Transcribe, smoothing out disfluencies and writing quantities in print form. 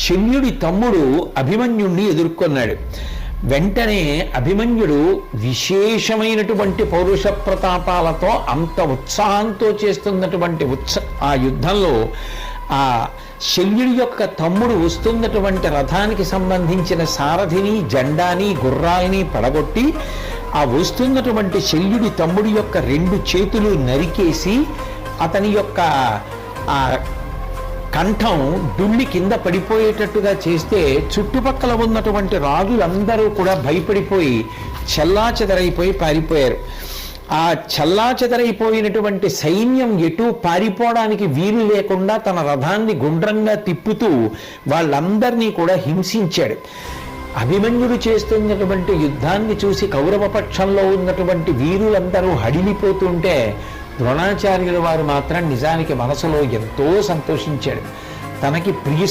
శల్యుడి తమ్ముడు అభిమన్యుణ్ణి ఎదుర్కొన్నాడు. వెంటనే అభిమన్యుడు విశేషమైనటువంటి పౌరుష ప్రతాపాలతో అంత ఉత్సాహంతో చేస్తున్నటువంటి ఆ యుద్ధంలో ఆ శల్యుడి యొక్క తమ్ముడు వస్తున్నటువంటి రథానికి సంబంధించిన సారథిని, జెండాని, గుర్రాల్ని పడగొట్టి ఆ వస్తున్నటువంటి శల్యుడి తమ్ముడి యొక్క 2 చేతులు నరికేసి అతని యొక్క ఆ కంఠం డుళ్ళి కింద పడిపోయేటట్టుగా చేస్తే చుట్టుపక్కల ఉన్నటువంటి రాజులందరూ కూడా భయపడిపోయి చెల్లాచెదరైపోయి పారిపోయారు. ఆ చెల్లాచెదరైపోయినటువంటి సైన్యం ఎటు పారిపోవడానికి వీలు లేకుండా తన రథాన్ని గుండ్రంగా తిప్పుతూ వాళ్ళందరినీ కూడా హింసించాడు. అభిమన్యుడు చేస్తున్నటువంటి యుద్ధాన్ని చూసి కౌరవ పక్షంలో ఉన్నటువంటి వీరులందరూ హడిలిపోతుంటే ద్రోణాచార్యుల వారు మాత్రం నిజానికి మనసులో ఎంతో సంతోషించాడు. తనకి ప్రియ